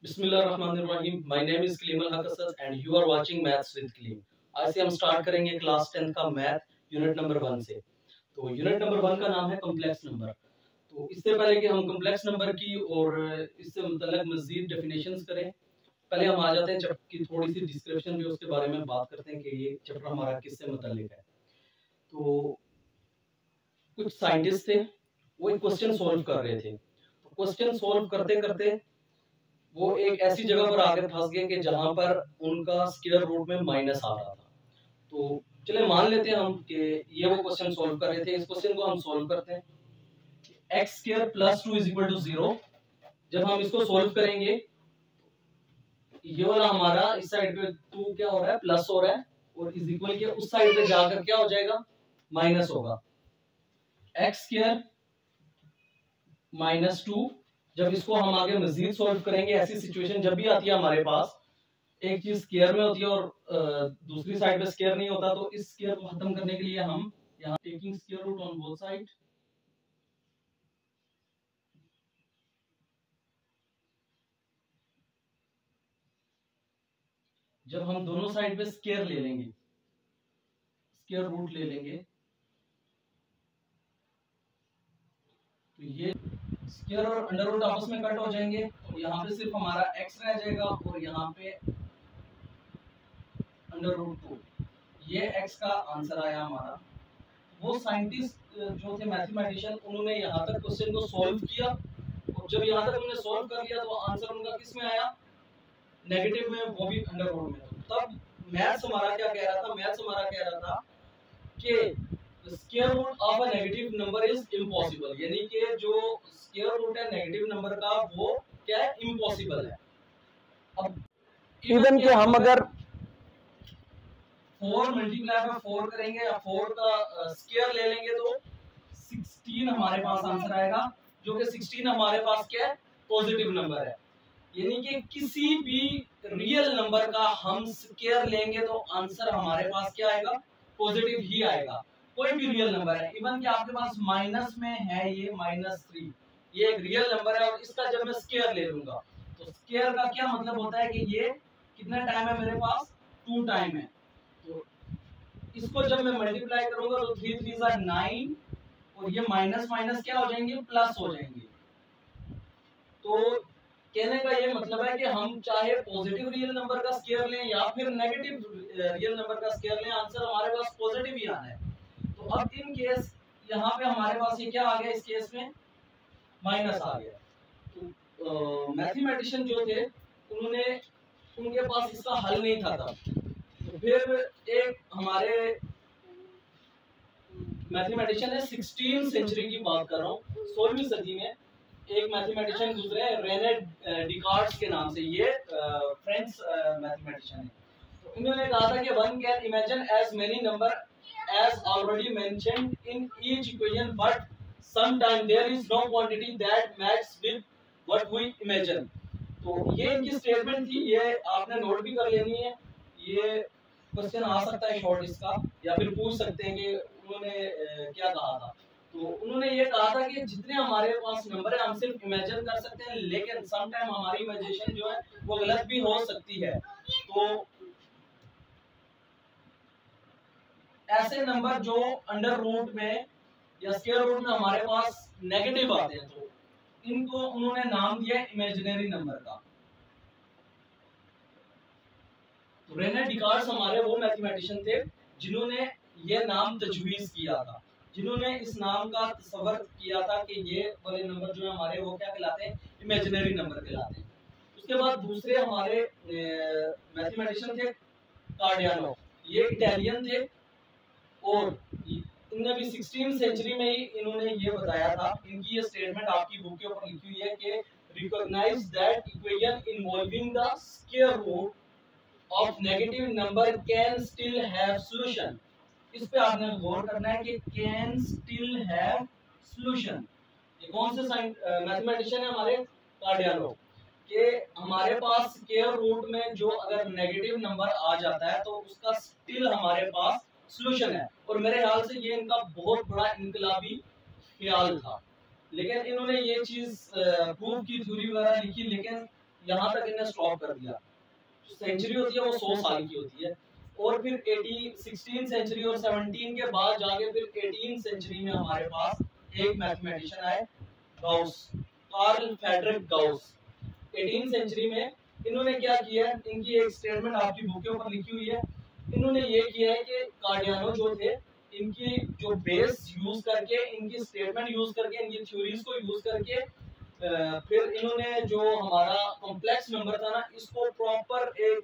बिस्मिल्लाहिर्रहमानिर्रहीम। My name is Kaleem Al Haq Asad and you are watching maths with Kaleem. आज से हम स्टार्ट करेंगे क्लास 10 का मैथ यूनिट नंबर 1 से। तो यूनिट नंबर 1 का नाम है कॉम्प्लेक्स नंबर। तो इससे पहले कि हम कॉम्प्लेक्स नंबर की और इससे मुतल्लिक मज़ीद डेफिनेशंस करें, पहले हम आ जाते हैं चैप्टर की थोड़ी सी डिस्क्रिप्शन भी उसके बारे में बात करते हैं कि ये चैप्टर हमारा किससे मुतल्लिक है। तो कुछ साइंटिस्ट थे, वो एक क्वेश्चन सॉल्व कर रहे थे। तो क्वेश्चन सॉल्व करते करते वो एक ऐसी जगह पर आकर फंस गए कि जहां पर उनका स्क्वायर रूट में माइनस आ रहा था। तो चले मान लेते हैं हम कि ये वो क्वेश्चन सॉल्व कर रहे थे। इस क्वेश्चन को हम सॉल्व करते हैं। x square plus 2 is equal to 0। जब हम इसको सॉल्व करेंगे, ये वाला हमारा इस साइड पे 2 क्या हो रहा है, प्लस हो रहा है, और इज इक्वल के उस साइड पे जाकर क्या हो जाएगा, माइनस होगा। x square minus 2। जब इसको हम आगे मजीद सॉल्व करेंगे, ऐसी सिचुएशन जब भी आती है हमारे पास, एक चीज स्क्वायर में होती है और दूसरी साइड पे स्क्वायर नहीं होता, तो इस स्क्वायर को खत्म करने के लिए हम यहाँ taking square root on both side, जब हम दोनों साइड पे स्क्वायर ले लेंगे, स्क्वायर रूट ले लेंगे, तो ये स्क्वायर और अंडर रूट आपस में कट हो जाएंगे। तो यहाँ पे सिर्फ हमारा x रह जाएगा और यहाँ पे अंडर रूट 2। ये x का आंसर आया हमारा। वो साइंटिस्ट जो थे, मैथमेटिशियन, उन्होंने यहाँ तक क्वेश्चन को सॉल्व किया, और जब यहाँ तक उन्होंने सॉल्व कर लिया तो आंसर उनका किस में आया, नेगेटिव में, वो भी अंडर रूट में। तब मैथ्स हमारा क्या कह रहा था, मैथ्स हमारा कह रहा था कि square root of a negative number is impossible, यानी कि जो स्क्वायर रूट है नेगेटिव नंबर का वो क्या है, इम्पॉसिबल है। अब इवन कि हम अगर 4 मल्टीप्लाई बाय 4 करेंगे या 4 का स्क्वायर ले लेंगे तो 16 हमारे पास आंसर आएगा, जो कि 16 हमारे पास क्या है, पॉजिटिव नंबर है। यानी कि किसी भी रियल नंबर का हम स्क्वायर लेंगे तो आंसर हमारे पास क्या आएगा, पॉजिटिव ही आएगा। कोई भी रियल नंबर है, इवन कि आपके पास माइनस में है ये -3, ये एक रियल नंबर है, और इसका जब मैं स्क्वायर ले लूंगा तो स्क्वायर का क्या मतलब होता है कि ये कितना टाइम है मेरे पास, 2 टाइम है। तो इसको जब मैं मल्टीप्लाई करूंगा तो 3 3 ज़ा 9, और ये माइनस माइनस क्या हो जाएंगे, प्लस हो जाएंगे। तो कहने का ये मतलब है कि हम चाहे पॉजिटिव रियल नंबर का स्क्वायर लें या फिर नेगेटिव रियल नंबर का स्क्वायर लें, आंसर हमारे पास पॉजिटिव ही आना है। तो अब इन केस यहाँ पे हमारे पास ये क्या आ गया, इस केस में माइनस आ गया। तो मैथमेटिशियन जो थे, उनके पास इसका हल नहीं था तब। तो फिर एक हमारे मैथमेटिशियन है, 16वीं सेंचुरी की बात कर रहा हूँ, 16वीं सदी में एक मैथमेटिशियन गुजरे, रेने डिकार्ड्स के नाम से। ये फ्रेंच मैथमेटिशियन है। तो इन्होंने कहा था कि one can imagine as many number as already mentioned in each equation, but sometime there is no quantity that match with what we imagine. तो ये इनकी स्टेटमेंट थी, ये आपने नोट भी कर लेनी है। ये क्वेश्चन आ सकता है शॉर्ट इसका, या फिर पूछ सकते हैं कि उन्होंने क्या कहा था। तो उन्होंने ये कहा था कि जितने हमारे पास नंबर है हम सिर्फ इमेजिन कर सकते हैं, लेकिन सम टाइम हमारी इमेजिनेशन जो है वो गलत भी हो सकती है। तो ऐसे नंबर जो अंडर रूट में या स्क्वायर रूट में हमारे पास नेगेटिव आते हैं, तो इनको उन्होंने नाम दिया इमेजिनरी नंबर का। तो रेने डिकार्ड्स हमारे वो मैथमेटिशियन थे जिन्होंने ये नाम तजवीज किया था, जिन्होंने इस नाम का तस्वर किया था कि ये वाले नंबर जो है हमारे, वो क्या कहलाते हैं, इमेजिनरी नंबर कहलाते हैं। उसके बाद दूसरे हमारे मैथमेटिशियन थे कार्डियानो, ये इटालियन थे, और इन्होंने भी 16वीं सेंचुरी में ही इन्होंने ये बताया था। इनकी ये स्टेटमेंट आपकी बुक के ऊपर लिखी हुई है कि recognize that equation involving the square root of negative number can still have solution. इस पे आपने गौर करना है कि कैन स्टिल हैव सॉल्यूशन। ये कौन से मैथमेटिशियन है, हमारे कार्डियानो, कि हमारे पास स्क्वायर रूट में जो अगर नेगेटिव नंबर आ जाता है तो उसका स्टिल हमारे पास सॉल्यूशन है। और मेरे ख्याल से ये इनका बहुत बड़ा इनकलाबी ख्याल था। लेकिन इन्होंने ये चीज प्रूव की, थ्योरी वगैरह लिखी, लेकिन यहाँ तक इन्हें स्टॉप कर दिया। सेंचुरी होती है वो 100 साल की होती है, और फिर 16 सेंचुरी और 17 के बाद जाके फिर 18 सेंचुरी में हमारे पास एक मैथमेटिशियन आए, Gauss, Carl Friedrich Gauss. 18 century में इन्होंने क्या किया है, इनकी एक स्टेटमेंट आपकी बुक के ऊपर लिखी हुई है। इन्होंने ये किया है कि कार्डियानो जो थे, इनकी जो बेस यूज करके, इनकी स्टेटमेंट यूज करके, इनकी थ्योरीज को यूज करके फिर इन्होंने जो हमारा कॉम्प्लेक्स नंबर था ना, इसको प्रॉपर एक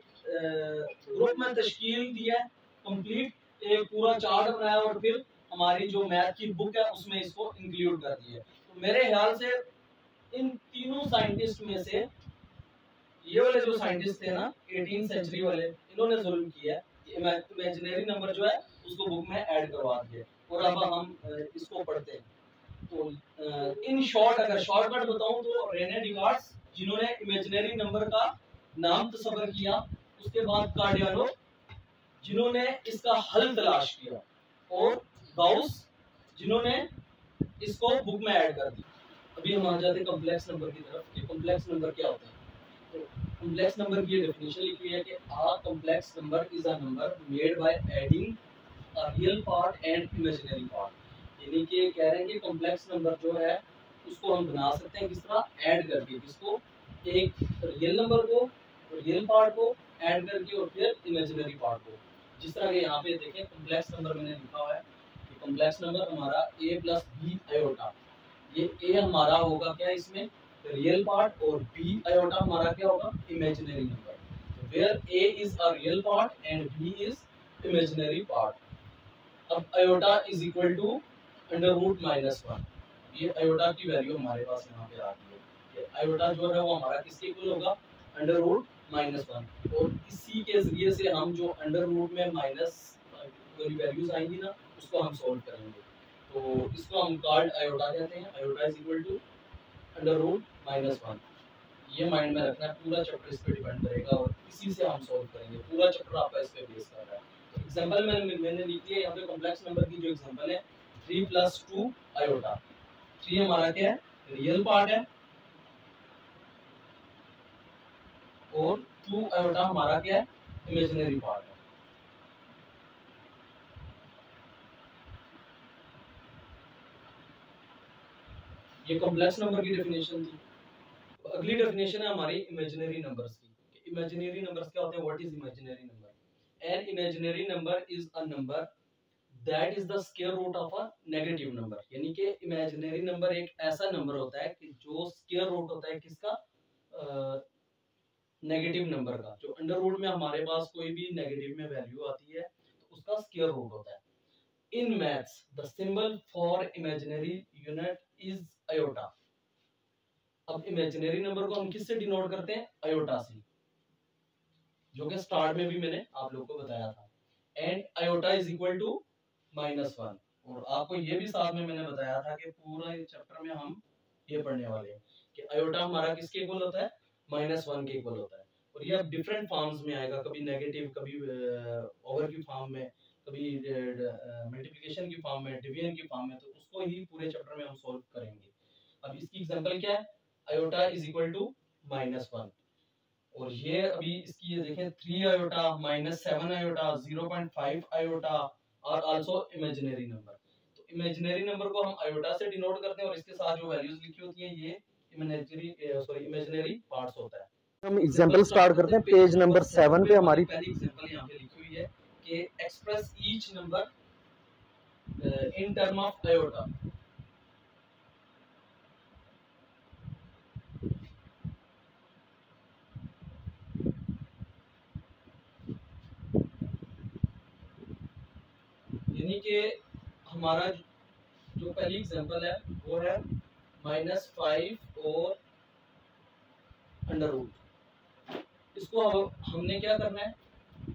ग्रुप में तश्कील दिया, कंप्लीट एक पूरा चार्ट बनाया, और फिर हमारी जो मैथ की बुक है उसमें इसको इंक्लूड कर दिया। तो मेरे ख्याल से इन तीनों साइंटिस्ट में से ये वाले जो साइंटिस्ट थे ना 18 सेंचुरी वाले, इन्होंने जुल्म किया, इमेजिनरी नंबर जो है उसको बुक में ऐड करवा दिया, और अब हम इसको पढ़ते हैं। तो इन शॉर्ट अगर शॉर्टकट बताऊं तो रेने डिकार्ड्स जिन्होंने इमेजिनरी नंबर का नाम तस्वर किया, उसके बाद कार्डियानो जिन्होंने इसका हल तलाश किया, और गाउस जिन्होंने इसको बुक में ऐड कर दिया। अभी हम आ जाते हैं कॉम्प्लेक्स नंबर की तरफ। ये कॉम्प्लेक्स नंबर क्या होता है? तो कॉम्प्लेक्स नंबर की डेफिनेशन लिखी है कि a complex number is a number made by adding a real part and imaginary part। यानी कि कह रहे हैं कि कॉम्प्लेक्स नंबर जो है उसको हम बना सकते हैं किस तरह, ऐड करके, किसको, एक रियल नंबर को, रियल पार्ट को ऐड करके, और फिर इमेजिनरी पार्ट को। जिस तरह के यहाँ पे देखें कॉम्प्लेक्स नंबर मैंने लिखा हुआ है कि कॉम्प्लेक्स नंबर हमारा a प्लस बी आयोटा, ये a हमारा होगा क्या इसमें, रियल पार्ट, और b आयोटा हमारा क्या होगा, imaginary number. Where a is a real part and b is imaginary part. अब आयोटा इज इक्वल टू √-1। ये आयोटा की वैल्यू हमारे पास यहाँ पे आ गई है। आयोटा जो है वो हमारा किसके इक्वल होगा, √-1। और इसी के जरिए से हम जो अंडर रूट में माइनस वाली वैल्यूज आएंगी ना, उसको हम सॉल्व करेंगे। तो इसको हम कार्ड आयोटा कहते हैं। Iota is equal to √-1। ये माइंड में रखना है, पूरा चैप्टर इस पे डिपेंड करेगा, और इसी से हम सॉल्व करेंगे। पूरा चैप्टर आपका इस पे बेस कर रहा है। तो एग्जांपल मैंने लिख दिया यहाँ पे कॉम्प्लेक्स नंबर की जो एग्जांपल है 3 + 2 आयोटा। 3 हमारा क्या है, रियल पार्ट है, और 2 आयोटा हमारा क्या है, इमेजिनरी पार्ट है। ये कॉम्प्लेक्स नंबर की डेफिनेशन थी। अगली डेफिनेशन है हमारी इमेजिनरी नंबर्स की। इमेजिनरी नंबर्स क्या होते हैं, what is imaginary number? An imaginary number is a number that is the square root of a negative number. यानी कि इमेजिनरी नंबर एक ऐसा नंबर होता है कि जो स्क्वायर रूट होता है किसका, नेगेटिव नंबर का। जो अंडर रूट में हमारे पास कोई भी नेगेटिव में वैल्यू आती है तो उसका स्क्वायर रूट होता है। In maths the symbol for imaginary unit is iota. अब इमेजिनरी नंबर को हम किससे डिनोट करते हैं, आयोटा से, जो कि स्टार्ट में भी मैंने आप लोगों को बताया था। And iota is equal to -1। और आपको ये भी साथ में मैंने बताया था कि पूरा ये चैप्टर में हम ये पढ़ने वाले हैं कि आयोटा हमारा किसके इक्वल होता है, -1 के इक्वल होता है। और ये अब डिफरेंट फॉर्म्स में आएगा, कभी नेगेटिव, कभी ओवर की फॉर्म में, कभी मल्टीप्लिकेशन की फॉर्म में, डिवीजन की फॉर्म में। तो उसको ही पूरे चैप्टर में हम सॉल्व करेंगे। अब इसकी एग्जांपल क्या है, आयोटा इज इक्वल टू -1। और ये अभी इसकी ये देखें 3 आयोटा, -7 आयोटा, 0.5 आयोटा, और आल्सो इमेजिनरी नंबर। तो इमेजिनरी नंबर को हम आयोटा से डिनोट करते हैं, और इसके साथ जो वैल्यूज लिखी होती हैं ये इमेजिनरी पार्ट्स होता है। हम एग्जांपल स्टार्ट करते हैं पेज नंबर 7 पे। हमारी पहली एग्जांपल यहाँ पे लिखी हुई है कि express each number in term of iota. यानी कि हमारा जो पहली एग्जांपल है वो है -5 और अंडर रूट। इसको हमने क्या करना है,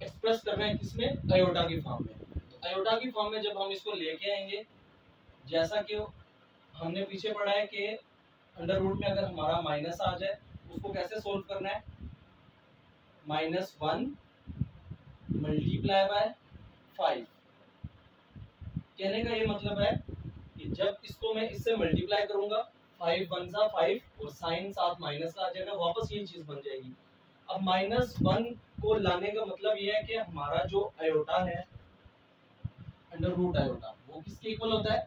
एक्सप्रेस करना है किसमें, आयोटा की फॉर्म में। तो आयोटा की फॉर्म में जब हम इसको लेके आएंगे, जैसा कि हमने पीछे पढ़ा है कि अंडर रूट में अगर हमारा माइनस आ जाए उसको कैसे सोल्व करना है, -1 × 5। कहने का ये मतलब है कि जब इसको मैं इससे मल्टीप्लाई करूंगा 5 1 सा 5 और साइन साथ माइनस का आ जाएगा, वापस ये चीज बन जाएगी। अब -1 को लाने का मतलब ये है कि हमारा जो आयोटा है अंडर रूट आयोटा वो किसके इक्वल होता है,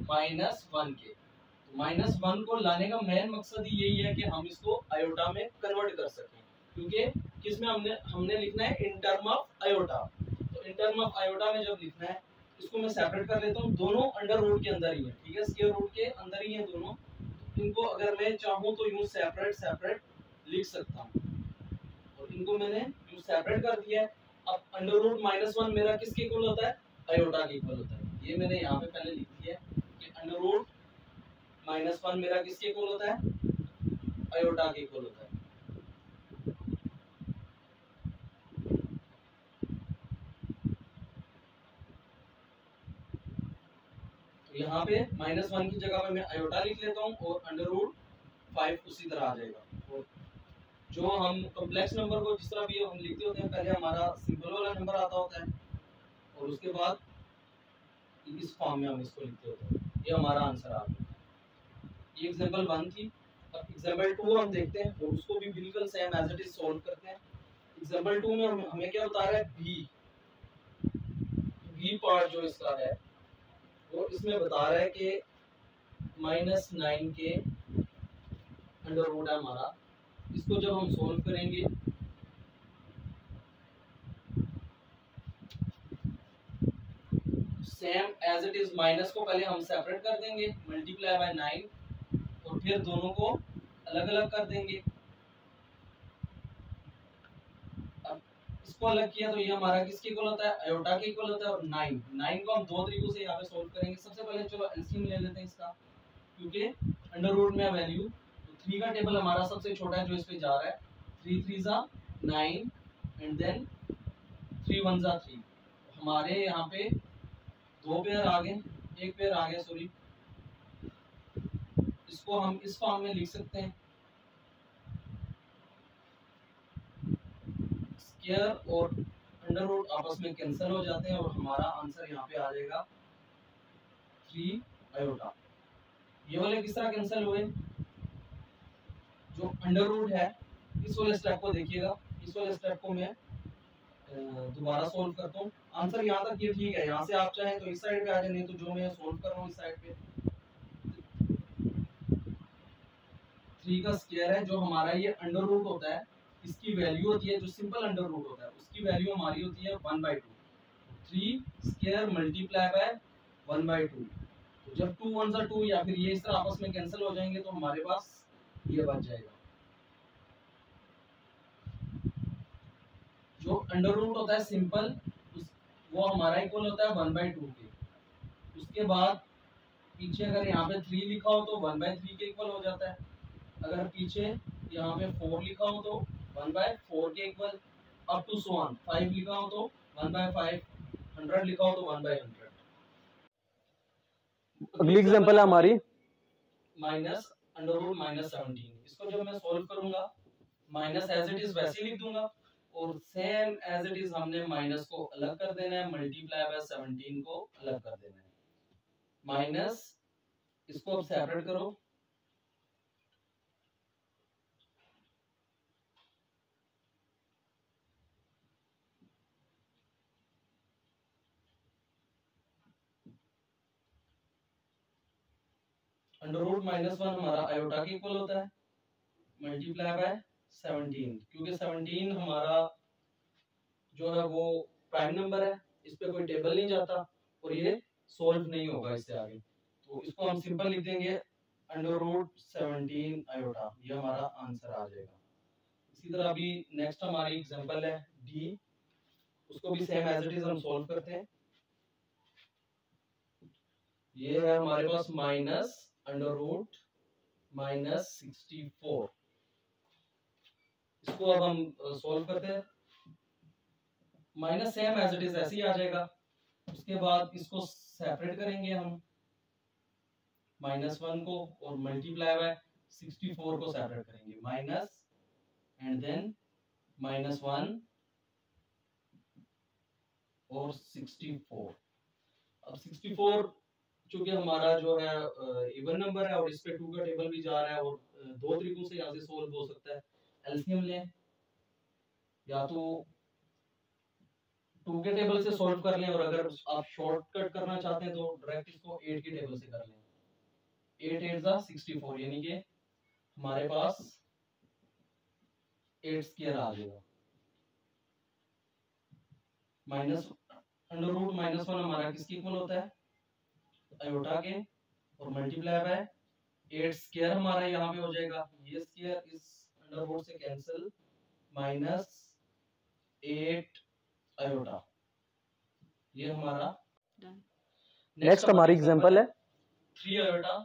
-1 के। तो -1 को लाने का मेन मकसद ही यही है कि हम इसको आयोटा में कन्वर्ट कर सकें, क्योंकि किसमें हमने लिखना है इन टर्म ऑफ आयोटा। तो इन टर्म ऑफ आयोटा में जब लिखना है, इसको मैं सेपरेट कर लेता हूँ, दोनों अंडर रूट के अंदर ही है, ठीक है, स्क्वायर रूट के अंदर ही है दोनों। इनको अगर मैं चाहूँ तो यूं सेपरेट सेपरेट लिख सकता हूँ, और इनको मैंने यूं सेपरेट कर दिया है। अब अंडर रूट -1 मेरा किसके इक्वल होता है, आयोटा के इक्वल होता है। ये मैंने यहाँ पे पहले लिख दिया है कि अंडर रूट -1 मेरा किसके इक्वल होता है, आयोटा के इक्वल होता है। तो यहाँ पे -1 की जगह पे मैं आयोटा लिख लेता हूँ और अंडर रूट 5 उसी तरह आ जाएगा। और जो हम कॉम्प्लेक्स नंबर को जिस तरह भी हम लिखते होते हैं, पहले हमारा सिंपल वाला नंबर आता होता है और उसके बाद इस फॉर्म में हम इसको लिखते होते हैं। ये हमारा आंसर आ गया। ये एग्जांपल 1 थी। अब एग्जांपल 2 हम देखते हैं और उसको भी बिल्कुल same as it is solve करते हैं। एग्जांपल 2 में हमें क्या बता रहा है, बी पार्ट जो इसका है वो इसमें बता रहा है कि -9 के अंडर रूट है हमारा। इसको जब हम सॉल्व करेंगे same as it is, minus को पहले हम सेपरेट कर देंगे मल्टीप्लाई बाय 9 और फिर दोनों को अलग अलग कर देंगे। अब इसको अलग किया तो ये हमारा किसके इक्वल होता है, आयोटा के इक्वल होता है। और 9 को हम दो तरीकों से यहाँ पे सॉल्व करेंगे। सबसे पहले चलो एलसीएम ले लेते हैं इसका, क्योंकि अंडर रूट में वैल्यू तो 3 का टेबल हमारा सबसे छोटा है जो इस पे जा रहा है। 3 3 जा 9 एंड देन 3 1 जा 3। हमारे यहाँ पे दो पेयर आ गए, एक पेयर आ गया सॉरी। इसको हम इस फॉर्म में लिख सकते हैं, स्क्वायर और अंडर रूट आपस में कैंसिल हो जाते हैं और हमारा आंसर यहाँ पे आ जाएगा 3 आयोटा। ये वाले किस तरह कैंसिल हुए, जो अंडर रूट है इस वाले स्टेप को देखिएगा, इस वाले स्टेप को मैं दोबारा सोल्व करता हूँ। आंसर यहाँ तक ये ठीक है, यहाँ से आप चाहें तो इस साइड पे आ जाए, नहीं तो जो मैं सोल्व कर रहा हूँ इस साइड पे 3 का स्क्वायर है जो हमारा ये अंडर रूट होता है, इसकी वैल्यू होती है जो सिंपल अंडर रूट होता है उसकी वैल्यू हमारी होती है 1/2। 3 स्क्वायर मल्टीप्लाई बाय 1/2। तो जब 2 1 सा 2 या फिर ये इस तरह आपस में कैंसिल हो जाएंगे तो हमारे पास ये बच जाएगा। जो अंडर रूट होता है सिंपल वो हमारा इक्वल होता है 1/2 के। उसके बाद पीछे अगर यहाँ पे 3 लिखा हो तो 1/3 के इक्वल हो जाता है। अगर पीछे यहाँ पे 4 लिखा हो तो 1/4 के इक्वल, अप टू सो ऑन। 5 लिखा हो तो 1/5, 100 लिखा हो तो 1/100। अगली एग्जांपल है हमारी माइनस अंडर रूट -17। इसको जब मैं सॉल्व करूंगा माइनस एज इट इज वैसे ही लिख दूंगा और सेम एज इट इज हमने माइनस को अलग कर देना है, मल्टीप्लाई बाय 17 को अलग कर देना है। माइनस इसको अब सेपरेट करो, अंडर रूट -1 हमारा आयोटा के इक्वल होता है, मल्टीप्लाई बाय 17, क्योंकि 17 हमारा जो है वो प्राइम नंबर है, इस पे कोई टेबल नहीं जाता और ये सॉल्व नहीं होगा इससे आगे। तो इसको हम सिंपल लिख देंगे अंडर रूट 17 आयोटा, ये हमारा आंसर आ जाएगा। इसी तरह अभी नेक्स्ट हमारी एग्जांपल है डी, उसको भी सेम एज इट इज हम सॉल्व करते हैं। ये है हमारे पास माइनस अंडर रूट -64। इसको अब हम सॉल्व करते हैं, minus same as it is ऐसे ही आ जाएगा। उसके बाद इसको सेपरेट करेंगे हम -1 को और मल्टीप्लाई बाय 64 को सेपरेट करेंगे, माइनस एंड देन -1 और 64। अब 64 चूंकि हमारा जो है इवन नंबर है और इस पे 2 का टेबल भी जा रहा है और दो तरीकों से यहाँ से सोल्व हो सकता है। एलसीएम लें, या तो 2 के टेबल से सोल्व कर लें, और अगर आप शॉर्टकट करना चाहते हैं तो डायरेक्ट इसको 8 के टेबल से कर लें। 8 8 जा 64, यानी कि हमारे पास 8 स्क्वायर आ जाएगा। माइनस अंडर रूट -1 हमारा किसके इक्वल होता है? आयोटा के, और मल्टीप्लाई बाय 8 स्क्वायर हमारा यहाँ पे हो जाएगा। ये स्क्वायर इस अंडर रूट से कैंसिल, -8 आयोटा, ये हमारा। नेक्स्ट हमारी एग्जांपल है 3 आयोटा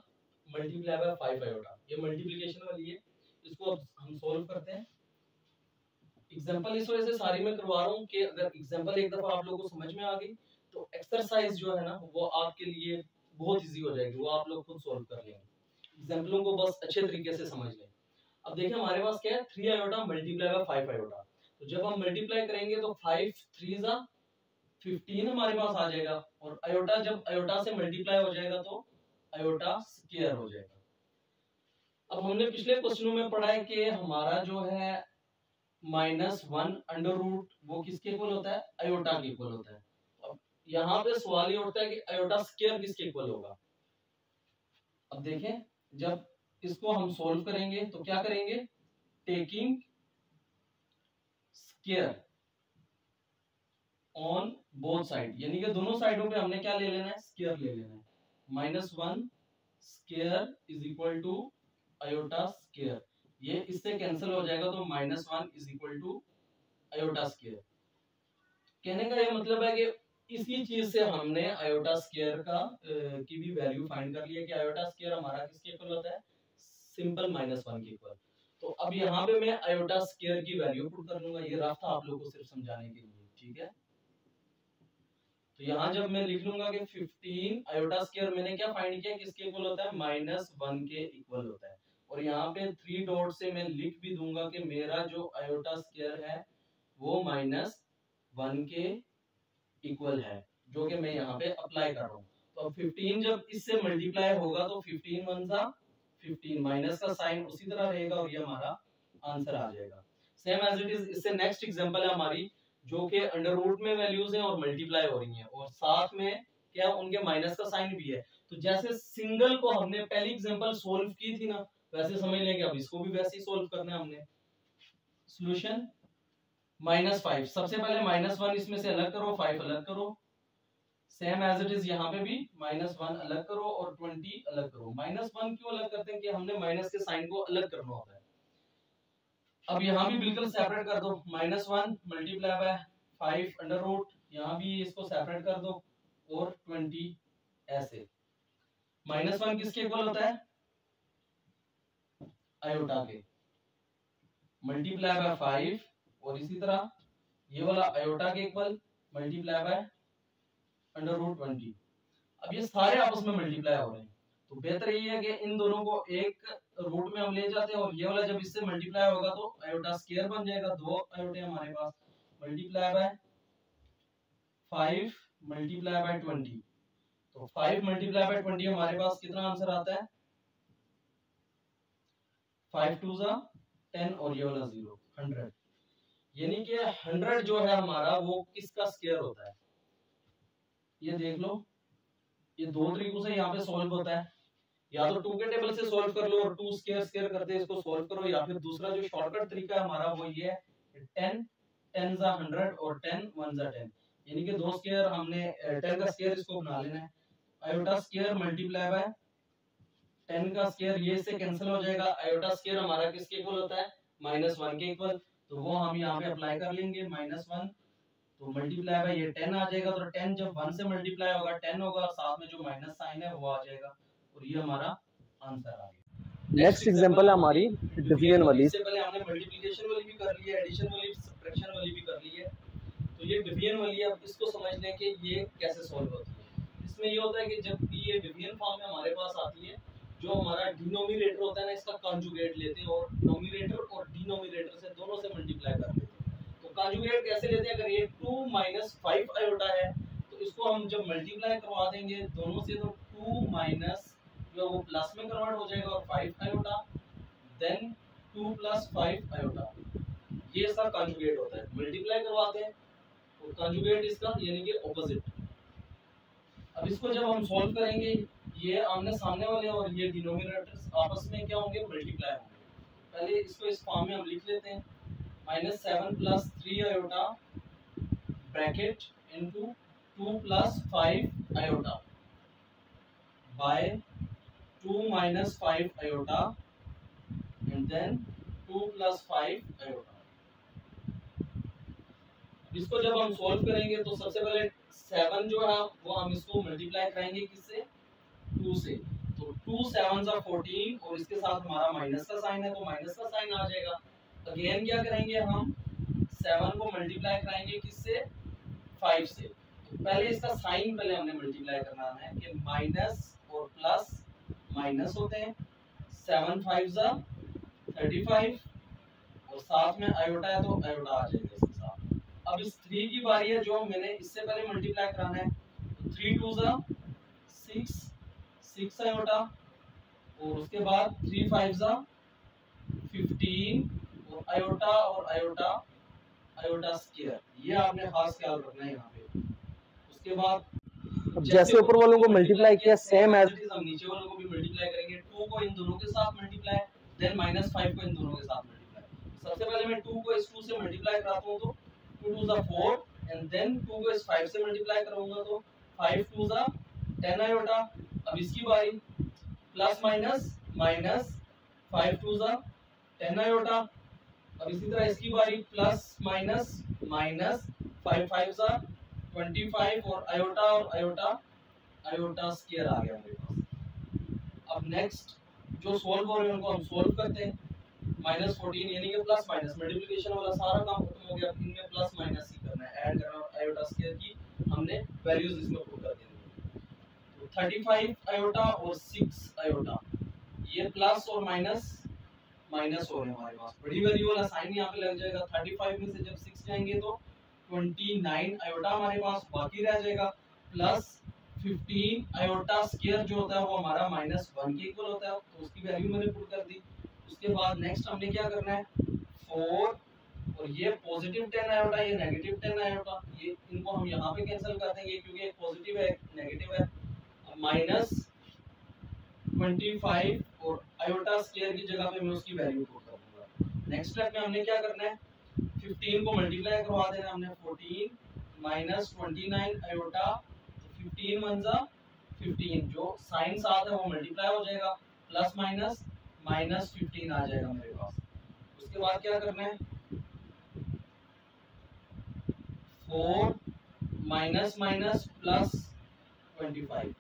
मल्टीप्लाई बाय 5 आयोटा। ये मल्टीप्लिकेशन वाली है, इसको अब हम सॉल्व करते हैं। एग्जांपल इस वजह से सारी मैं करवा रहा हूँ कि अगर एग्जांपल एक दफा आप लोगों को समझ में आ गई तो एक्सरसाइज जो है ना वो आपके लिए बहुत इजी हो जाएगी, वो आप लोग खुद सॉल्व कर लेंगे। एग्जांपलों को बस अच्छे तरीके से समझ लें। अब देखिए हमारे पास क्या है, 3 आयोटा मल्टीप्लाई बाय 5 आयोटा। तो जब हम मल्टीप्लाई करेंगे तो 5 3 जा 15 हमारे पास आ जाएगा, और आयोटा जब आयोटा से मल्टीप्लाई हो जाएगा तो आयोटा स्क्वायर हो जाएगा। अब हमने पिछले क्वेश्चनों में पढ़ा है कि हमारा जो है -1 अंडर रूट वो किसके इक्वल होता है? आयोटा के इक्वल होता है। अब यहाँ पे सवाल ये उठता है कि आयोटा स्क्वायर किसके इक्वल होगा। अब देखें, जब इसको हम सोल्व करेंगे तो क्या करेंगे? Taking square on both side, यानी कि दोनों साइडों पे हमने क्या ले लेना है? स्क्वायर ले लेना है। -1 square is equal to iota square, ये इससे कैंसिल हो जाएगा तो -1 is equal to iota square. कहने का ये मतलब है कि इसी चीज से हमने आयोटा स्क्वायर का की भी वैल्यू फाइंड कर ली है कि आयोटा स्क्वायर हमारा किसके इक्वल होता है? सिंपल -1 के इक्वल। तो अब यहाँ पे मैं आयोटा स्क्वायर की वैल्यू पुट कर लूंगा, ये रफ था आप लोगों को सिर्फ समझाने के लिए, ठीक है। तो यहाँ जब मैं लिख लूंगा कि 15 आयोटा स्क्वायर मैंने क्या फाइंड किया, किसके इक्वल होता है? -1 के इक्वल होता है। और यहाँ पे 3 डॉट से मैं लिख भी दूंगा कि मेरा जो आयोटा स्क्वायर है वो -1 के इक्वल है, जो कि मैं यहाँ पे अप्लाई कर रहा हूँ। तो अब 15 जब इससे मल्टीप्लाई होगा तो 15 1 जा 15, माइनस का साइन उसी तरह रहेगा और ये हमारा आंसर आ जाएगा। सेम एज इट इज इससे नेक्स्ट एग्जांपल है हमारी, जो कि अंडर रूट में वैल्यूज हैं और मल्टीप्लाई हो रही हैं, और साथ में क्या उनके माइनस का साइन भी है। तो जैसे सिंगल को हमने पहली एग्जांपल सोल्व की थी ना, वैसे समझ लेंगे अब इसको भी वैसे ही सोल्व करना है हमने। सॉल्यूशन -5, सबसे पहले -1 इसमें से अलग करो, 5 अलग करो। सेम एज इट इज यहाँ पे भी -1 अलग करो और 20 अलग करो। -1 क्यों अलग करते हैं? कि हमने माइनस के साइन को अलग करना होता है। अब यहाँ भी बिल्कुल सेपरेट कर दो, -1 मल्टीप्लाई बाय 5 अंडर रूट, यहाँ भी इसको सेपरेट कर दो, और 20 ऐसे। -1 किसके इक्वल होता है? आयोटा के, मल्टीप्लाई बाय 5, और इसी तरह ये वाला आयोटा के equal multiply by under root 20। अब ये सारे आपस में मल्टीप्लाई हो रहे हैं, तो बेहतर ये है कि इन दोनों को एक रूट में हम ले जाते हैं, और ये वाला जब इससे मल्टीप्लाई होगा तो आयोटा स्क्वायर बन जाएगा। 2 आयोटे हमारे पास, मल्टीप्लाई बाय 5 मल्टीप्लाई बाय 20, तो 5 मल्टीप्लाई बाय 20 हमारे पास कितना आंसर आता है? 5 2 जा 10, और ये वाला 0 100, यानी कि 100 जो है हमारा वो किसका स्क्वायर होता है? ये देख लो, ये दो तरीकों से यहाँ पे सॉल्व होता है, या तो 2 के टेबल से सॉल्व कर लो और 2 स्क्वायर स्क्वायर करते इसको सॉल्व करो, या फिर दूसरा जो शॉर्टकट तरीका है हमारा वो ये है 10 10 जा 100 और 10 1 जा 10, यानी कि 2 स्क्वायर हमने 10 का स्क्वायर इसको बना लेना है। आयोटा स्क्वायर मल्टीप्लाई बाय 10 का स्क्वायर, ये से कैंसिल हो जाएगा। आयोटा स्क्वायर हमारा किसके इक्वल होता है? -1 के इक्वल, तो वो हम यहाँ पे अप्लाई कर लेंगे। -1 तो मल्टीप्लाई बाय ये 10 आ जाएगा, तो 10 जब 1 से मल्टीप्लाई होगा 10 होगा, साथ में जो माइनस साइन है वो आ जाएगा, और ये हमारा आंसर आ गया। नेक्स्ट एग्जांपल है हमारी डिवीजन वाली। इससे पहले हमने मल्टीप्लिकेशन वाली भी कर ली है, एडिशन वाली, सब्ट्रैक्शन वाली भी कर ली है, तो ये डिवीजन वाली है। अब इसको समझ लें कि ये कैसे सॉल्व होती है। इसमें ये होता है कि जब भी ये डिवीजन फॉर्म में हमारे पास आती है, जो हमारा डिनोमिनेटर होता है ना, इसका कॉन्जुगेट लेते हैं और नोमिनेटर और डिनोमिनेटर से दोनों से मल्टीप्लाई कर देते हैं। तो कॉन्जुगेट कैसे लेते हैं? अगर ये 2 - 5 आयोटा है तो इसको हम जब मल्टीप्लाई करवा देंगे दोनों से, तो 2 2 माइनस जो वो प्लस में कन्वर्ट हो जाएगा और 5 आयोटा, देन 2 प्लस 5 आयोटा, ये इसका कंजुगेट होता है। मल्टीप्लाई करवाते हैं तो कंजुगेट इसका यानी कि ऑपोजिट। अब इसको जब हम सॉल्व करेंगे, ये आमने सामने वाले और ये डिनोमिनेटर्स आपस में क्या होंगे, मल्टीप्लाई होंगे। पहले इसको इस फॉर्म में हम लिख लेते हैं, -7 plus 3 iota bracket into 2 plus 5 iota by 2 minus 5 iota and then 2 plus 5 iota. इसको जब हम सॉल्व करेंगे तो सबसे पहले 7 जो है वो हम इसको मल्टीप्लाई कराएंगे किससे, 2 से। तो 2 7 सा 14 और इसके साथ हमारा माइनस का साइन है तो माइनस का साइन आ जाएगा। अगेन क्या करेंगे, हम 7 को मल्टीप्लाई कराएंगे किससे, 5 से। तो पहले इसका साइन पहले हमने मल्टीप्लाई करना है कि माइनस और प्लस माइनस होते हैं, 7 5 सा 35 और साथ में आयोटा है तो आयोटा आ जाएगा इसके साथ। अब इस 3 की बारी है जो मैंने इससे पहले मल्टीप्लाई कराना है, तो 3 2 सा 6 आयोटा और उसके बाद 3 5 सा 15 और आयोटा आयोटा स्क्वायर, ये आपने खास ख्याल रखना है यहाँ पे। उसके बाद जैसे ऊपर वालों को मल्टीप्लाई किया सेम एज हम नीचे वालों को भी मल्टीप्लाई करेंगे, 2 को इन दोनों के साथ मल्टीप्लाई, देन -5 को इन दोनों के साथ मल्टीप्लाई। सबसे पहले मैं 2 को इस 2 से मल्टीप्लाई कराता हूं तो 2 2 सा 4 एंड देन 2 को इस 5 से मल्टीप्लाई करूंगा तो 5 2 सा 10 आयोटा। अब इसकी बारी प्लस माइनस माइनस 5 2 सा 10 आयोटा। अब इसी तरह इसकी बारी प्लस माइनस माइनस 5 5 सा 25 और आयोटा स्क्वायर आ गया मेरे पास। अब नेक्स्ट जो सॉल्व हो रहे हैं उनको हम सॉल्व करते हैं। -14 यानी कि प्लस माइनस मल्टीप्लिकेशन वाला सारा काम खत्म हो गया, इनमें प्लस माइनस ही करना है, ऐड करना है। आयोटा स्क्वायर की हमने वैल्यूज इसमें पुट कर देनी है। तो 35 आयोटा और 6 आयोटा, ये प्लस और माइनस माइनस हो रहे हैं हमारे पास, बड़ी वैल्यू वाला साइन यहाँ पे लग जाएगा। 35 में से जब 6 जाएंगे तो 29 आयोटा हमारे पास बाकी रह जाएगा, प्लस 15 आयोटा स्क्वायर जो होता है वो हमारा -1 के इक्वल होता है, तो उसकी वैल्यू मैंने पुट कर दी। उसके बाद नेक्स्ट हमने क्या करना है, 4 और ये पॉजिटिव 10 आयोटा, ये नेगेटिव 10 आयोटा, ये इनको हम यहाँ पे कैंसिल कर देंगे क्योंकि एक पॉजिटिव है नेगेटिव है। -25 और आयोटा स्क्वायर की जगह पे मैं उसकी वैल्यू पुट कर दूंगा। नेक्स्ट स्टेप में हमने क्या करना है, 15 को मल्टीप्लाई करवा देना हमने, 14 -29 आयोटा, 15 1 सा 15, जो साइन साथ है वो मल्टीप्लाई हो जाएगा, प्लस माइनस -15 आ जाएगा मेरे पास। उसके बाद क्या करना है, 4 माइनस माइनस प्लस 25,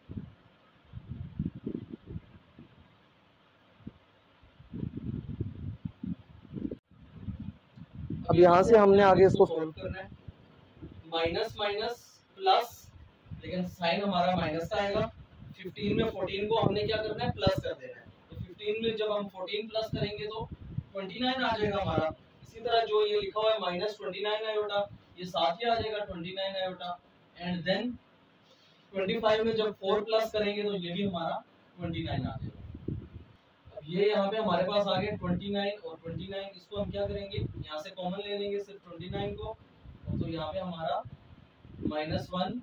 अब यहाँ से हमने आगे इसको सॉल्व करना है। माइनस माइनस प्लस, लेकिन साइन हमारा माइनस का आएगा। 15 में 14 को हमने क्या करना है, प्लस कर देना है। तो 15 में जब हम 14 प्लस करेंगे तो 29 आ जाएगा हमारा। इसी तरह जो ये लिखा हुआ है -29 आयोटा, ये साथ ही आ जाएगा 29 आयोटा। एंड देन 25 में जब 4 प्लस करेंगे तो ये भी हमारा 29 आ जाएगा। ये यहाँ पे हमारे पास आ गया 29 और 29, इसको हम क्या करेंगे, यहाँ से कॉमन ले लेंगे सिर्फ 29 को, तो यहाँ पे हमारा -1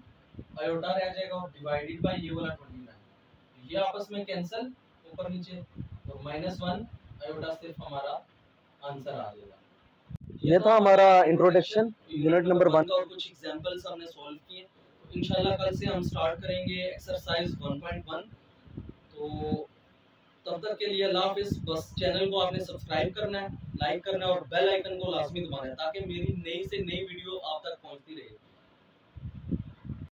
आयोटा रह जाएगा और डिवाइडेड बाय ये वाला 29, ये आपस में कैंसिल ऊपर नीचे, और -1 आयोटा सिर्फ हमारा आंसर आ जाएगा। ये था हमारा इंट्रोडक्शन यूनिट नंबर 1 और कुछ एग्जांपल्स हमने सॉल्व किए। तो इंशाल्लाह कल से हम स्टार्ट करेंगे एक्सरसाइज 1.1। तो तब तक के लिए अल्लाह हाफिज़। बस चैनल को आपने सब्सक्राइब करना है, लाइक करना है और बेल आइकन को लाजमी दबाना है ताकि मेरी नई से नई वीडियो आप तक पहुंचती रहे।